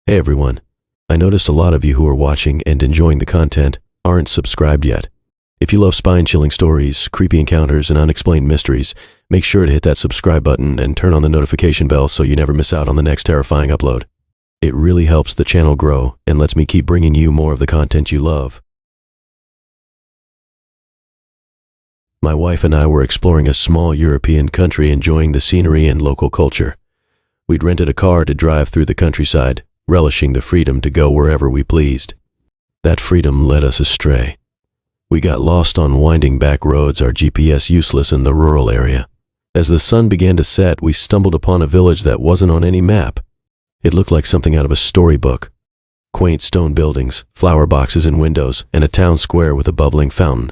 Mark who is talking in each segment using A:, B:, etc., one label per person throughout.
A: Hey everyone, I noticed a lot of you who are watching and enjoying the content aren't subscribed yet. If you love spine-chilling stories, creepy encounters, and unexplained mysteries, make sure to hit that subscribe button and turn on the notification bell so you never miss out on the next terrifying upload. It really helps the channel grow and lets me keep bringing you more of the content you love. My wife and I were exploring a small European country, enjoying the scenery and local culture. We'd rented a car to drive through the countryside, relishing the freedom to go wherever we pleased. That freedom led us astray. We got lost on winding back roads, our GPS useless in the rural area. As the sun began to set, we stumbled upon a village that wasn't on any map. It looked like something out of a storybook. Quaint stone buildings, flower boxes in windows, and a town square with a bubbling fountain.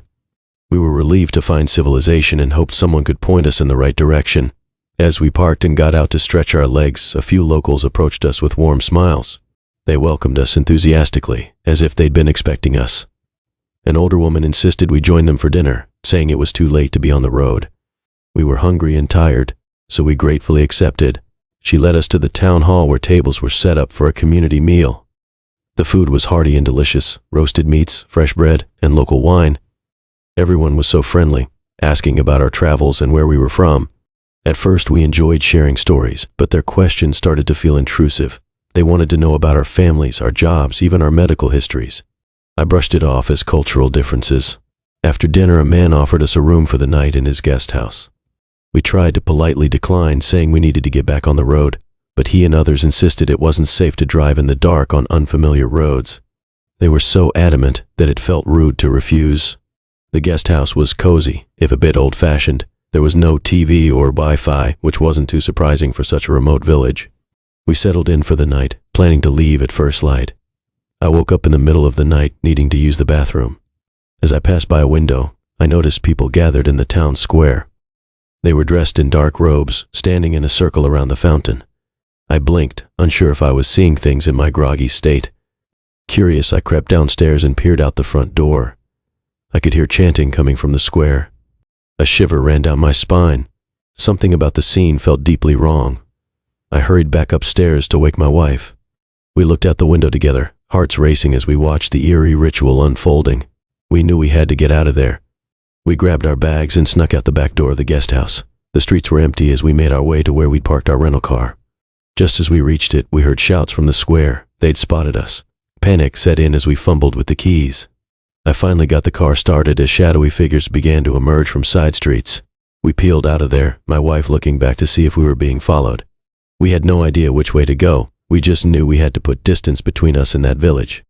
A: We were relieved to find civilization and hoped someone could point us in the right direction. As we parked and got out to stretch our legs, a few locals approached us with warm smiles. They welcomed us enthusiastically, as if they'd been expecting us. An older woman insisted we join them for dinner, saying it was too late to be on the road. We were hungry and tired, so we gratefully accepted. She led us to the town hall where tables were set up for a community meal. The food was hearty and delicious: roasted meats, fresh bread, and local wine. Everyone was so friendly, asking about our travels and where we were from. At first, we enjoyed sharing stories, but their questions started to feel intrusive. They wanted to know about our families, our jobs, even our medical histories. I brushed it off as cultural differences. After dinner, a man offered us a room for the night in his guest house. We tried to politely decline, saying we needed to get back on the road, but he and others insisted it wasn't safe to drive in the dark on unfamiliar roads. They were so adamant that it felt rude to refuse. The guest house was cozy, if a bit old-fashioned. There was no TV or Wi-Fi, which wasn't too surprising for such a remote village. We settled in for the night, planning to leave at first light. I woke up in the middle of the night, needing to use the bathroom. As I passed by a window, I noticed people gathered in the town square. They were dressed in dark robes, standing in a circle around the fountain. I blinked, unsure if I was seeing things in my groggy state. Curious, I crept downstairs and peered out the front door. I could hear chanting coming from the square. A shiver ran down my spine. Something about the scene felt deeply wrong. I hurried back upstairs to wake my wife. We looked out the window together, hearts racing as we watched the eerie ritual unfolding. We knew we had to get out of there. We grabbed our bags and snuck out the back door of the guest house. The streets were empty as we made our way to where we'd parked our rental car. Just as we reached it, we heard shouts from the square. They'd spotted us. Panic set in as we fumbled with the keys. I finally got the car started as shadowy figures began to emerge from side streets. We peeled out of there, my wife looking back to see if we were being followed. We had no idea which way to go. We just knew we had to put distance between us and that village.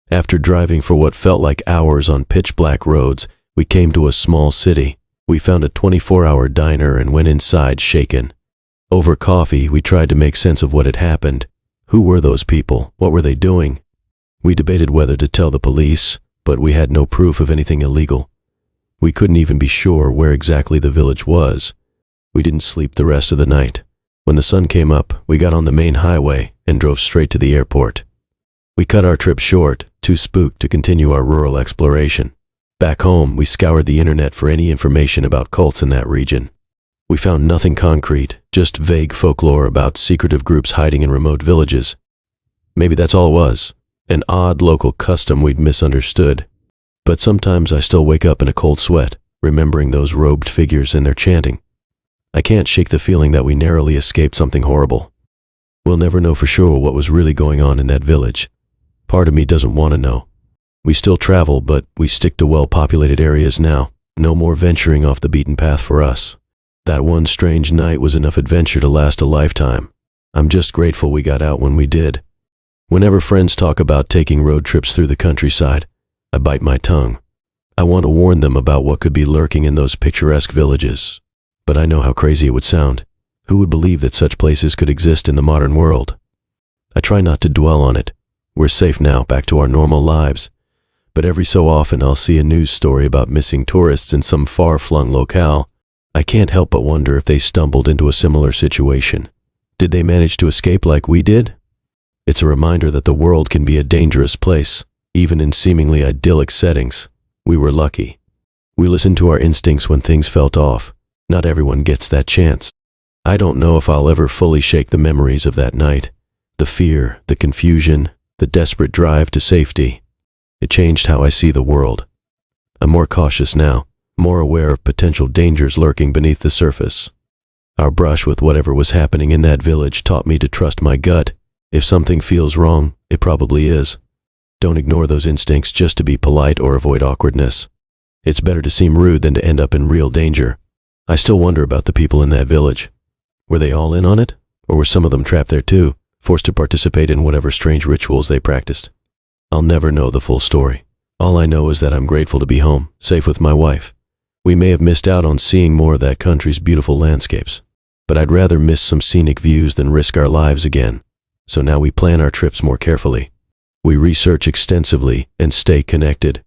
A: After driving for what felt like hours on pitch-black roads, we came to a small city. We found a 24-hour diner and went inside shaken. Over coffee, we tried to make sense of what had happened. Who were those people? What were they doing? We debated whether to tell the police, but we had no proof of anything illegal. We couldn't even be sure where exactly the village was. We didn't sleep the rest of the night. When the sun came up, we got on the main highway and drove straight to the airport. We cut our trip short, too spooked to continue our rural exploration. Back home, we scoured the internet for any information about cults in that region. We found nothing concrete, just vague folklore about secretive groups hiding in remote villages. Maybe that's all it was. An odd local custom we'd misunderstood. But sometimes I still wake up in a cold sweat, remembering those robed figures and their chanting. I can't shake the feeling that we narrowly escaped something horrible. We'll never know for sure what was really going on in that village. Part of me doesn't want to know. We still travel, but we stick to well-populated areas now. No more venturing off the beaten path for us. That one strange night was enough adventure to last a lifetime. I'm just grateful we got out when we did. Whenever friends talk about taking road trips through the countryside, I bite my tongue. I want to warn them about what could be lurking in those picturesque villages. But I know how crazy it would sound. Who would believe that such places could exist in the modern world? I try not to dwell on it. We're safe now, back to our normal lives. But every so often I'll see a news story about missing tourists in some far-flung locale. I can't help but wonder if they stumbled into a similar situation. Did they manage to escape like we did? It's a reminder that the world can be a dangerous place, even in seemingly idyllic settings. We were lucky. We listened to our instincts when things felt off. Not everyone gets that chance. I don't know if I'll ever fully shake the memories of that night. The fear, the confusion, the desperate drive to safety. It changed how I see the world. I'm more cautious now, more aware of potential dangers lurking beneath the surface. Our brush with whatever was happening in that village taught me to trust my gut. If something feels wrong, it probably is. Don't ignore those instincts just to be polite or avoid awkwardness. It's better to seem rude than to end up in real danger. I still wonder about the people in that village. Were they all in on it? Or were some of them trapped there too, forced to participate in whatever strange rituals they practiced? I'll never know the full story. All I know is that I'm grateful to be home, safe with my wife. We may have missed out on seeing more of that country's beautiful landscapes, but I'd rather miss some scenic views than risk our lives again. So now we plan our trips more carefully. We research extensively and stay connected.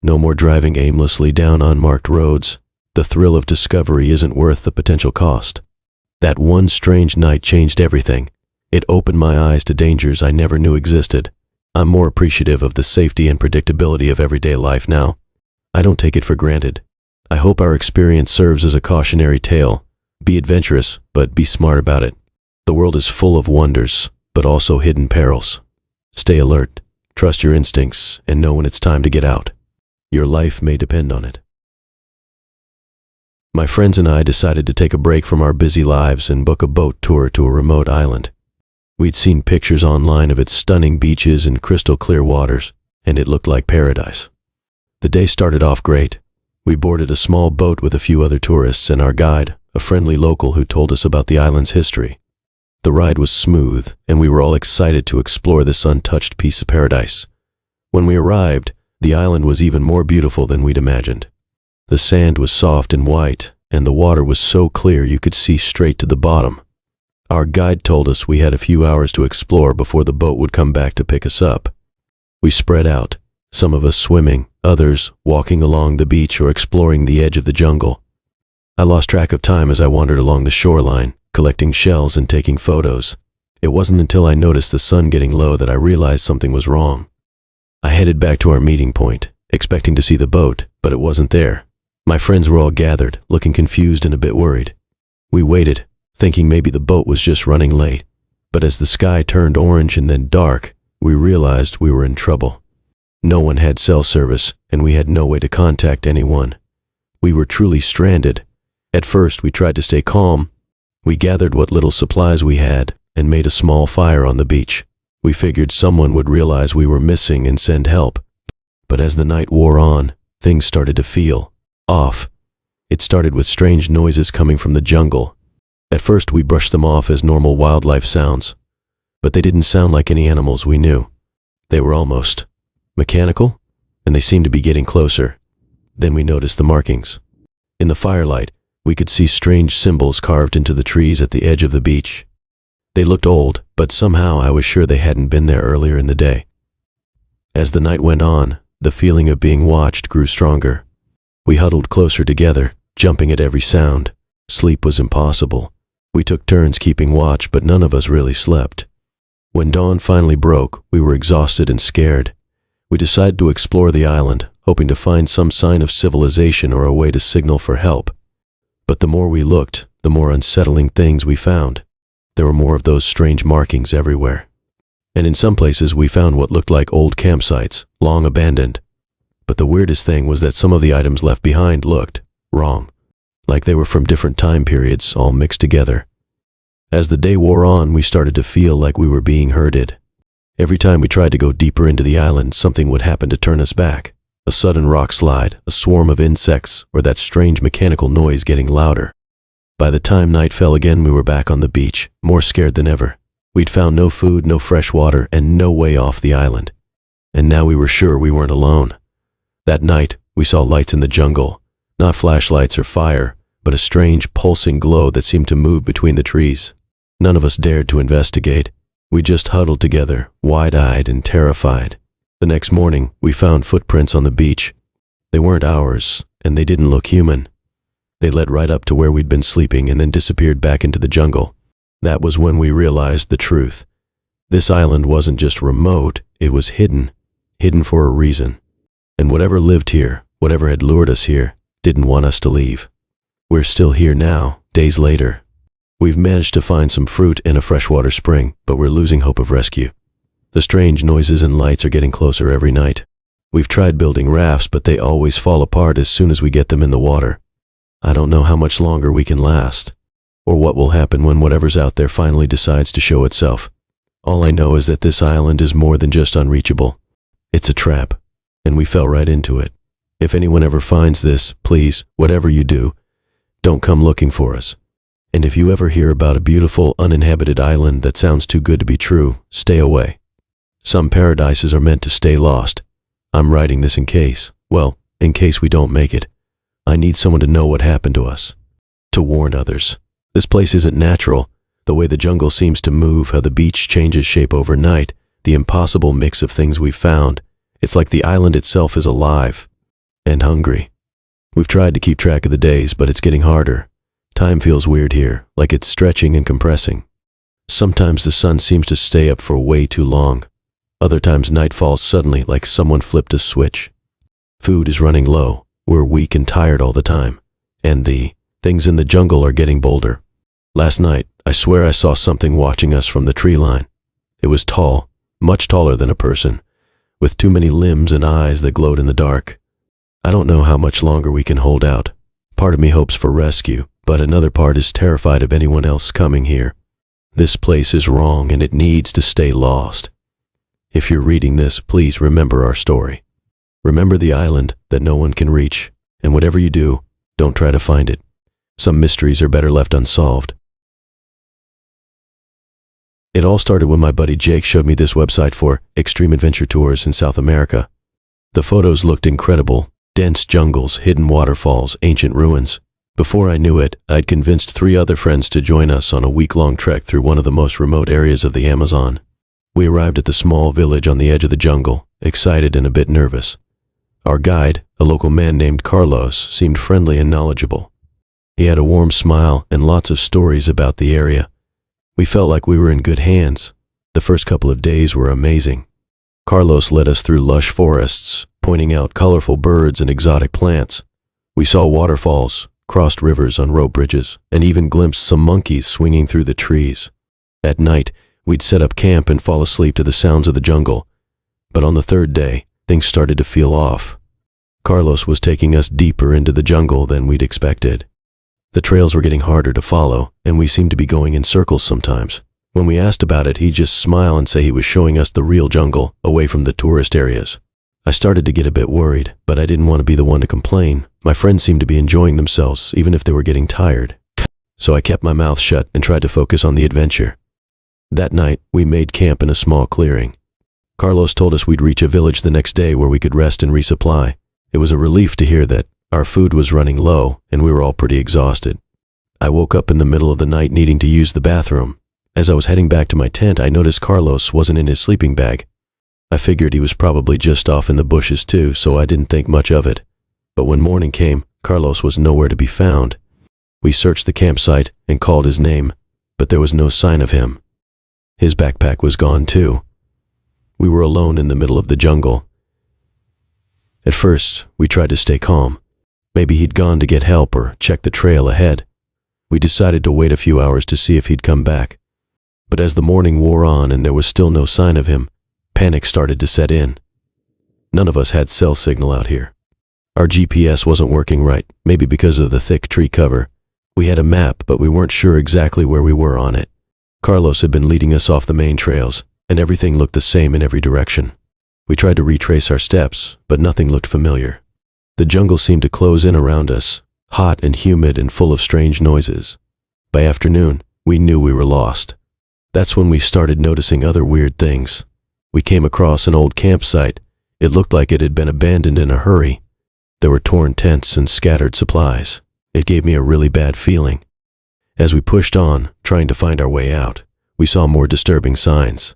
A: No more driving aimlessly down unmarked roads. The thrill of discovery isn't worth the potential cost. That one strange night changed everything. It opened my eyes to dangers I never knew existed. I'm more appreciative of the safety and predictability of everyday life now. I don't take it for granted. I hope our experience serves as a cautionary tale. Be adventurous, but be smart about it. The world is full of wonders, but also hidden perils. Stay alert, trust your instincts, and know when it's time to get out. Your life may depend on it. My friends and I decided to take a break from our busy lives and book a boat tour to a remote island. We'd seen pictures online of its stunning beaches and crystal clear waters, and it looked like paradise. The day started off great. We boarded a small boat with a few other tourists and our guide, a friendly local who told us about the island's history. The ride was smooth, and we were all excited to explore this untouched piece of paradise. When we arrived, the island was even more beautiful than we'd imagined. The sand was soft and white, and the water was so clear you could see straight to the bottom. Our guide told us we had a few hours to explore before the boat would come back to pick us up. We spread out, some of us swimming, others walking along the beach or exploring the edge of the jungle. I lost track of time as I wandered along the shoreline, collecting shells and taking photos. It wasn't until I noticed the sun getting low that I realized something was wrong. I headed back to our meeting point, expecting to see the boat, but it wasn't there. My friends were all gathered, looking confused and a bit worried. We waited, thinking maybe the boat was just running late. But as the sky turned orange and then dark, we realized we were in trouble. No one had cell service, and we had no way to contact anyone. We were truly stranded. At first, we tried to stay calm. We gathered what little supplies we had and made a small fire on the beach. We figured someone would realize we were missing and send help. But as the night wore on, things started to feel off. It started with strange noises coming from the jungle. At first, we brushed them off as normal wildlife sounds, but they didn't sound like any animals we knew. They were almost mechanical, and they seemed to be getting closer. Then we noticed the markings. In the firelight, we could see strange symbols carved into the trees at the edge of the beach. They looked old, but somehow I was sure they hadn't been there earlier in the day. As the night went on, the feeling of being watched grew stronger. We huddled closer together, jumping at every sound. Sleep was impossible. We took turns keeping watch, but none of us really slept. When dawn finally broke, we were exhausted and scared. We decided to explore the island, hoping to find some sign of civilization or a way to signal for help. But the more we looked, the more unsettling things we found. There were more of those strange markings everywhere. And in some places we found what looked like old campsites, long abandoned. But the weirdest thing was that some of the items left behind looked wrong, like they were from different time periods, all mixed together. As the day wore on, we started to feel like we were being herded. Every time we tried to go deeper into the island, something would happen to turn us back. A sudden rock slide, a swarm of insects, or that strange mechanical noise getting louder. By the time night fell again, we were back on the beach, more scared than ever. We'd found no food, no fresh water, and no way off the island. And now we were sure we weren't alone. That night, we saw lights in the jungle. Not flashlights or fire, but a strange pulsing glow that seemed to move between the trees. None of us dared to investigate. We just huddled together, wide-eyed and terrified. The next morning, we found footprints on the beach. They weren't ours, and they didn't look human. They led right up to where we'd been sleeping and then disappeared back into the jungle. That was when we realized the truth. This island wasn't just remote, it was hidden for a reason. And whatever lived here, whatever had lured us here, didn't want us to leave. We're still here now, days later. We've managed to find some fruit and a freshwater spring, but we're losing hope of rescue. The strange noises and lights are getting closer every night. We've tried building rafts, but they always fall apart as soon as we get them in the water. I don't know how much longer we can last, or what will happen when whatever's out there finally decides to show itself. All I know is that this island is more than just unreachable. It's a trap, and we fell right into it. If anyone ever finds this, please, whatever you do, don't come looking for us. And if you ever hear about a beautiful, uninhabited island that sounds too good to be true, stay away. Some paradises are meant to stay lost. I'm writing this in case we don't make it. I need someone to know what happened to us. To warn others. This place isn't natural. The way the jungle seems to move, how the beach changes shape overnight, the impossible mix of things we've found. It's like the island itself is alive and hungry. We've tried to keep track of the days, but it's getting harder. Time feels weird here, like it's stretching and compressing. Sometimes the sun seems to stay up for way too long. Other times night falls suddenly, like someone flipped a switch. Food is running low. We're weak and tired all the time. And the things in the jungle are getting bolder. Last night, I swear I saw something watching us from the tree line. It was tall, much taller than a person, with too many limbs and eyes that glowed in the dark. I don't know how much longer we can hold out. Part of me hopes for rescue, but another part is terrified of anyone else coming here. This place is wrong and it needs to stay lost. If you're reading this, please remember our story. Remember the island that no one can reach, and whatever you do, don't try to find it. Some mysteries are better left unsolved. It all started when my buddy Jake showed me this website for extreme adventure tours in South America. The photos looked incredible: dense jungles, hidden waterfalls, ancient ruins. Before I knew it, I'd convinced 3 other friends to join us on a week-long trek through one of the most remote areas of the Amazon. We arrived at the small village on the edge of the jungle, excited and a bit nervous. Our guide, a local man named Carlos, seemed friendly and knowledgeable. He had a warm smile and lots of stories about the area. We felt like we were in good hands. The first couple of days were amazing. Carlos led us through lush forests, pointing out colorful birds and exotic plants. We saw waterfalls, crossed rivers on rope bridges, and even glimpsed some monkeys swinging through the trees. At night, we'd set up camp and fall asleep to the sounds of the jungle. But on the 3rd day, things started to feel off. Carlos was taking us deeper into the jungle than we'd expected. The trails were getting harder to follow, and we seemed to be going in circles sometimes. When we asked about it, he'd just smile and say he was showing us the real jungle, away from the tourist areas. I started to get a bit worried, but I didn't want to be the one to complain. My friends seemed to be enjoying themselves, even if they were getting tired. So I kept my mouth shut and tried to focus on the adventure. That night, we made camp in a small clearing. Carlos told us we'd reach a village the next day where we could rest and resupply. It was a relief to hear that our food was running low and we were all pretty exhausted. I woke up in the middle of the night needing to use the bathroom. As I was heading back to my tent, I noticed Carlos wasn't in his sleeping bag. I figured he was probably just off in the bushes too, so I didn't think much of it. But when morning came, Carlos was nowhere to be found. We searched the campsite and called his name, but there was no sign of him. His backpack was gone too. We were alone in the middle of the jungle. At first, we tried to stay calm. Maybe he'd gone to get help or check the trail ahead. We decided to wait a few hours to see if he'd come back. But as the morning wore on and there was still no sign of him, panic started to set in. None of us had cell signal out here. Our GPS wasn't working right, maybe because of the thick tree cover. We had a map, but we weren't sure exactly where we were on it. Carlos had been leading us off the main trails, and everything looked the same in every direction. We tried to retrace our steps, but nothing looked familiar. The jungle seemed to close in around us, hot and humid and full of strange noises. By afternoon, we knew we were lost. That's when we started noticing other weird things. We came across an old campsite. It looked like it had been abandoned in a hurry. There were torn tents and scattered supplies. It gave me a really bad feeling. As we pushed on, trying to find our way out, we saw more disturbing signs.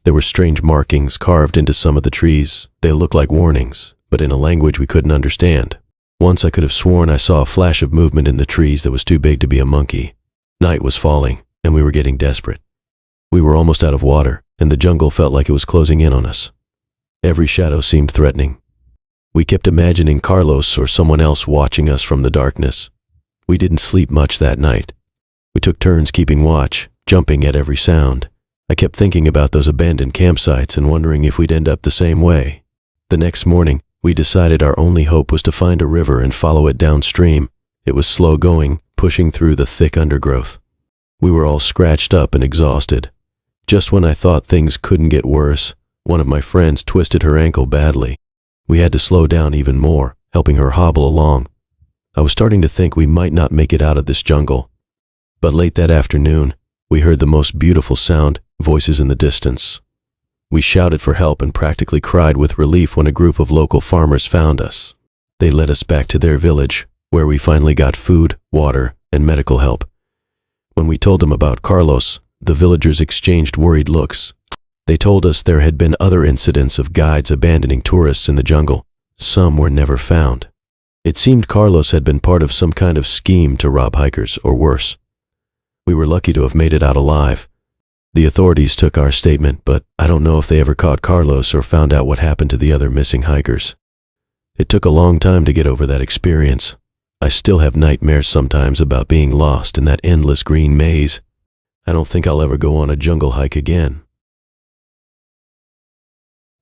A: There were strange markings carved into some of the trees. They looked like warnings, but in a language we couldn't understand. Once I could have sworn I saw a flash of movement in the trees that was too big to be a monkey. Night was falling, and we were getting desperate. We were almost out of water, and the jungle felt like it was closing in on us. Every shadow seemed threatening. We kept imagining Carlos or someone else watching us from the darkness. We didn't sleep much that night. We took turns keeping watch, jumping at every sound. I kept thinking about those abandoned campsites and wondering if we'd end up the same way. The next morning, we decided our only hope was to find a river and follow it downstream. It was slow going, pushing through the thick undergrowth. We were all scratched up and exhausted. Just when I thought things couldn't get worse, one of my friends twisted her ankle badly. We had to slow down even more, helping her hobble along. I was starting to think we might not make it out of this jungle. But late that afternoon, we heard the most beautiful sound, voices in the distance. We shouted for help and practically cried with relief when a group of local farmers found us. They led us back to their village, where we finally got food, water, and medical help. When we told them about Carlos, the villagers exchanged worried looks. They told us there had been other incidents of guides abandoning tourists in the jungle. Some were never found. It seemed Carlos had been part of some kind of scheme to rob hikers, or worse. We were lucky to have made it out alive. The authorities took our statement, but I don't know if they ever caught Carlos or found out what happened to the other missing hikers. It took a long time to get over that experience. I still have nightmares sometimes about being lost in that endless green maze. I don't think I'll ever go on a jungle hike again.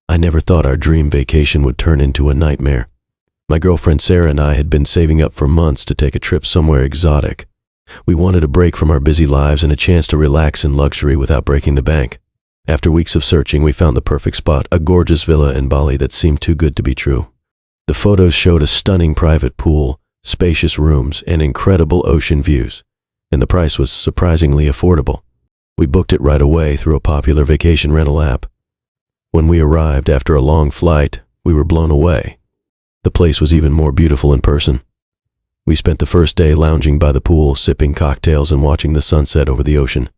A: I never thought our dream vacation would turn into a nightmare. My girlfriend Sarah and I had been saving up for months to take a trip somewhere exotic. We wanted a break from our busy lives and a chance to relax in luxury without breaking the bank. After weeks of searching, we found the perfect spot, a gorgeous villa in Bali that seemed too good to be true. The photos showed a stunning private pool, spacious rooms, and incredible ocean views, and the price was surprisingly affordable. We booked it right away through a popular vacation rental app. When we arrived after a long flight, we were blown away. The place was even more beautiful in person. We spent the first day lounging by the pool, sipping cocktails and watching the sunset over the ocean.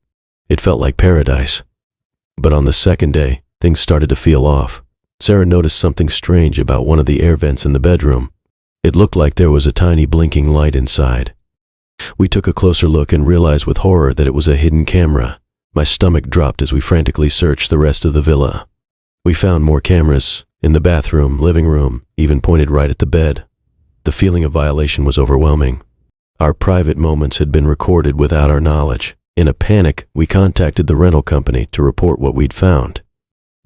A: It felt like paradise. But on the second day, things started to feel off. Sarah noticed something strange about one of the air vents in the bedroom. It looked like there was a tiny blinking light inside. We took a closer look and realized with horror that it was a hidden camera. My stomach dropped as we frantically searched the rest of the villa. We found more cameras in the bathroom, living room, even pointed right at the bed. The feeling of violation was overwhelming. Our private moments had been recorded without our knowledge. In a panic, we contacted the rental company to report what we'd found.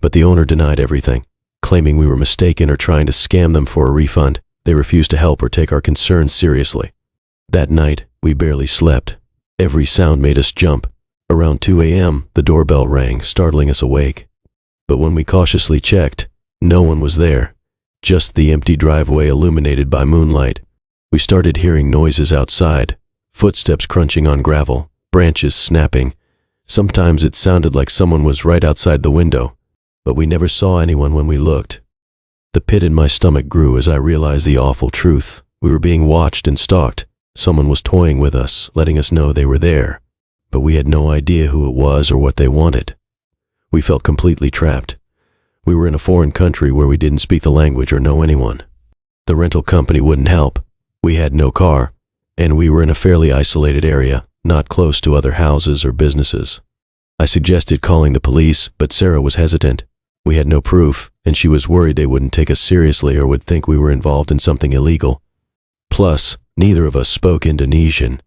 A: But the owner denied everything, claiming we were mistaken or trying to scam them for a refund. They refused to help or take our concerns seriously. That night, we barely slept. Every sound made us jump. Around 2 a.m., the doorbell rang, startling us awake. But when we cautiously checked, no one was there. Just the empty driveway illuminated by moonlight. We started hearing noises outside, footsteps crunching on gravel, branches snapping. Sometimes it sounded like someone was right outside the window, but we never saw anyone when we looked. The pit in my stomach grew as I realized the awful truth. We were being watched and stalked. Someone was toying with us, letting us know they were there, but we had no idea who it was or what they wanted. We felt completely trapped. We were in a foreign country where we didn't speak the language or know anyone. The rental company wouldn't help. We had no car, and we were in a fairly isolated area, not close to other houses or businesses. I suggested calling the police, but Sarah was hesitant. We had no proof, and she was worried they wouldn't take us seriously or would think we were involved in something illegal. Plus, neither of us spoke Indonesian.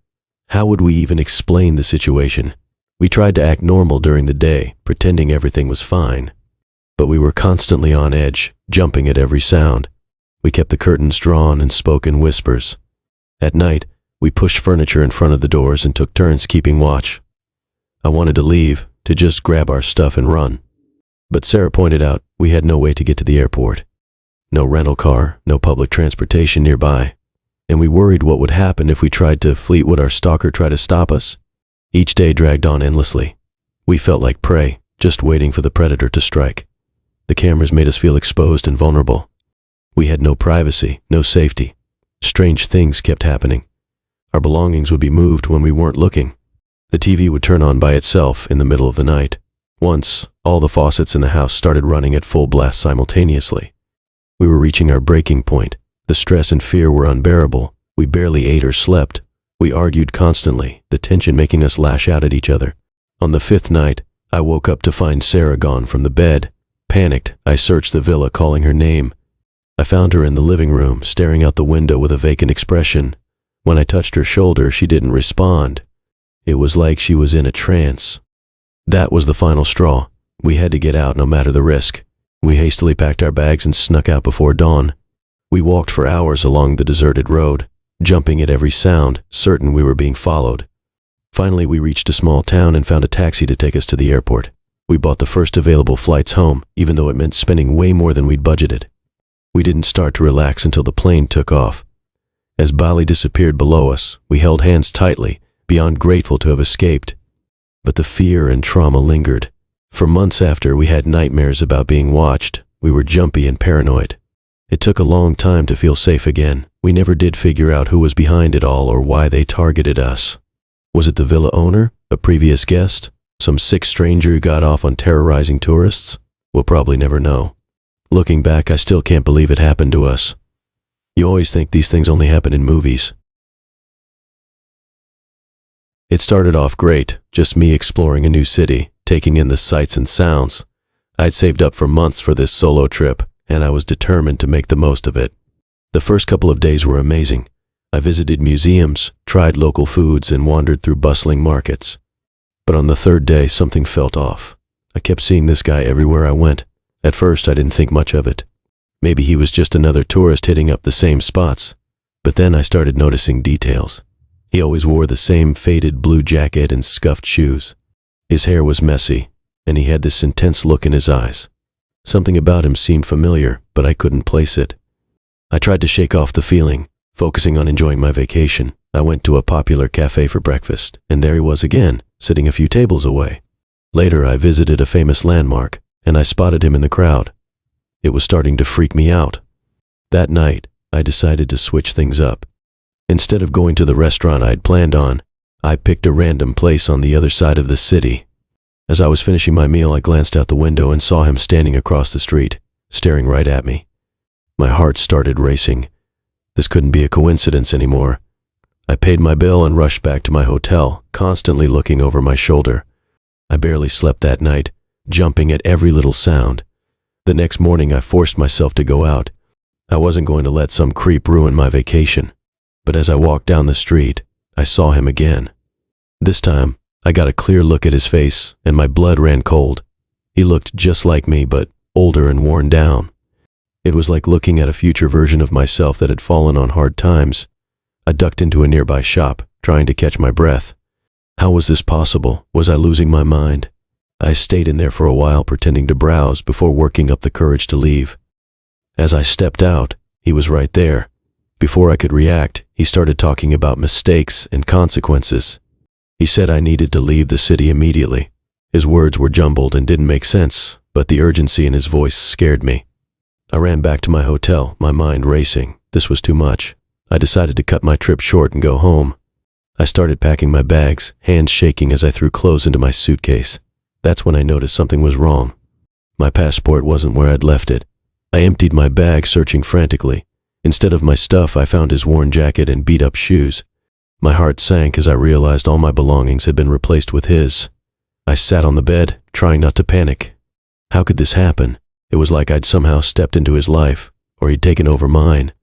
A: How would we even explain the situation? We tried to act normal during the day, pretending everything was fine. But we were constantly on edge, jumping at every sound. We kept the curtains drawn and spoke in whispers. At night, we pushed furniture in front of the doors and took turns keeping watch. I wanted to leave, to just grab our stuff and run. But Sarah pointed out we had no way to get to the airport. No rental car, no public transportation nearby. And we worried what would happen if we tried to flee. Would our stalker try to stop us? Each day dragged on endlessly. We felt like prey, just waiting for the predator to strike. The cameras made us feel exposed and vulnerable. We had no privacy, no safety. Strange things kept happening. Our belongings would be moved when we weren't looking. The TV would turn on by itself in the middle of the night. Once, all the faucets in the house started running at full blast simultaneously. We were reaching our breaking point. The stress and fear were unbearable. We barely ate or slept. We argued constantly, the tension making us lash out at each other. On the 5th night, I woke up to find Sarah gone from the bed. Panicked, I searched the villa, calling her name. I found her in the living room, staring out the window with a vacant expression. When I touched her shoulder, she didn't respond. It was like she was in a trance. That was the final straw. We had to get out no matter the risk. We hastily packed our bags and snuck out before dawn. We walked for hours along the deserted road, jumping at every sound, certain we were being followed. Finally, we reached a small town and found a taxi to take us to the airport. We bought the first available flights home, even though it meant spending way more than we'd budgeted. We didn't start to relax until the plane took off. As Bali disappeared below us, we held hands tightly, beyond grateful to have escaped. But the fear and trauma lingered. For months after, we had nightmares about being watched. We were jumpy and paranoid. It took a long time to feel safe again. We never did figure out who was behind it all or why they targeted us. Was it the villa owner? A previous guest? Some sick stranger who got off on terrorizing tourists? We'll probably never know. Looking back, I still can't believe it happened to us. You always think these things only happen in movies. It started off great, just me exploring a new city, taking in the sights and sounds. I'd saved up for months for this solo trip, and I was determined to make the most of it. The first couple of days were amazing. I visited museums, tried local foods, and wandered through bustling markets. But on the third day, something felt off. I kept seeing this guy everywhere I went. At first, I didn't think much of it. Maybe he was just another tourist hitting up the same spots. But then I started noticing details. He always wore the same faded blue jacket and scuffed shoes. His hair was messy, and he had this intense look in his eyes. Something about him seemed familiar, but I couldn't place it. I tried to shake off the feeling, focusing on enjoying my vacation. I went to a popular cafe for breakfast, and there he was again, sitting a few tables away. Later, I visited a famous landmark, and I spotted him in the crowd. It was starting to freak me out. That night, I decided to switch things up. Instead of going to the restaurant I'd planned on, I picked a random place on the other side of the city. As I was finishing my meal, I glanced out the window and saw him standing across the street, staring right at me. My heart started racing. This couldn't be a coincidence anymore. I paid my bill and rushed back to my hotel, constantly looking over my shoulder. I barely slept that night, jumping at every little sound. The next morning, I forced myself to go out. I wasn't going to let some creep ruin my vacation. But as I walked down the street, I saw him again. This time, I got a clear look at his face, and my blood ran cold. He looked just like me, but older and worn down. It was like looking at a future version of myself that had fallen on hard times. I ducked into a nearby shop, trying to catch my breath. How was this possible? Was I losing my mind? I stayed in there for a while, pretending to browse before working up the courage to leave. As I stepped out, he was right there. Before I could react, he started talking about mistakes and consequences. He said I needed to leave the city immediately. His words were jumbled and didn't make sense, but the urgency in his voice scared me. I ran back to my hotel, my mind racing. This was too much. I decided to cut my trip short and go home. I started packing my bags, hands shaking as I threw clothes into my suitcase. That's when I noticed something was wrong. My passport wasn't where I'd left it. I emptied my bag, searching frantically. Instead of my stuff, I found his worn jacket and beat-up shoes. My heart sank as I realized all my belongings had been replaced with his. I sat on the bed, trying not to panic. How could this happen? It was like I'd somehow stepped into his life, or he'd taken over mine.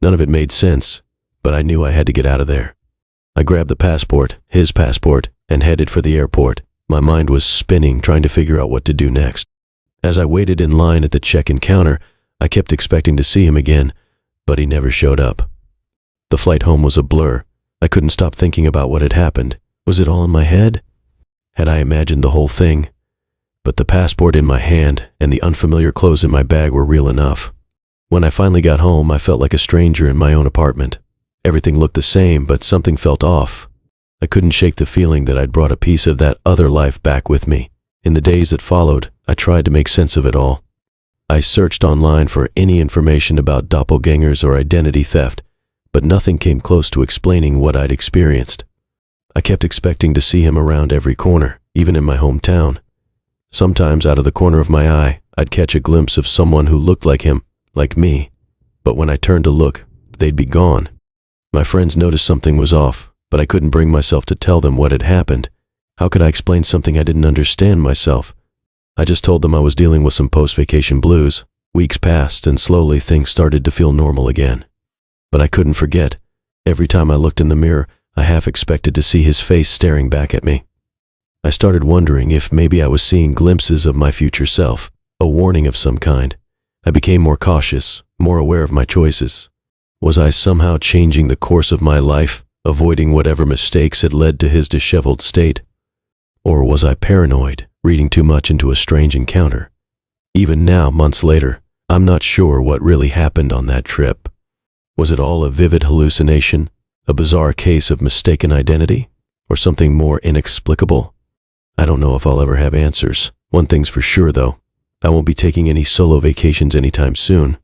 A: None of it made sense, but I knew I had to get out of there. I grabbed the passport, his passport, and headed for the airport. My mind was spinning, trying to figure out what to do next. As I waited in line at the check-in counter, I kept expecting to see him again, but he never showed up. The flight home was a blur. I couldn't stop thinking about what had happened. Was it all in my head? Had I imagined the whole thing? But the passport in my hand and the unfamiliar clothes in my bag were real enough. When I finally got home, I felt like a stranger in my own apartment. Everything looked the same, but something felt off. I couldn't shake the feeling that I'd brought a piece of that other life back with me. In the days that followed, I tried to make sense of it all. I searched online for any information about doppelgangers or identity theft, but nothing came close to explaining what I'd experienced. I kept expecting to see him around every corner, even in my hometown. Sometimes out of the corner of my eye, I'd catch a glimpse of someone who looked like him, like me. But when I turned to look, they'd be gone. My friends noticed something was off, but I couldn't bring myself to tell them what had happened. How could I explain something I didn't understand myself? I just told them I was dealing with some post-vacation blues. Weeks passed, and slowly things started to feel normal again. But I couldn't forget. Every time I looked in the mirror, I half expected to see his face staring back at me. I started wondering if maybe I was seeing glimpses of my future self, a warning of some kind. I became more cautious, more aware of my choices. Was I somehow changing the course of my life, avoiding whatever mistakes had led to his disheveled state? Or was I paranoid, reading too much into a strange encounter? Even now, months later, I'm not sure what really happened on that trip. Was it all a vivid hallucination, a bizarre case of mistaken identity, or something more inexplicable? I don't know if I'll ever have answers. One thing's for sure, though. I won't be taking any solo vacations anytime soon.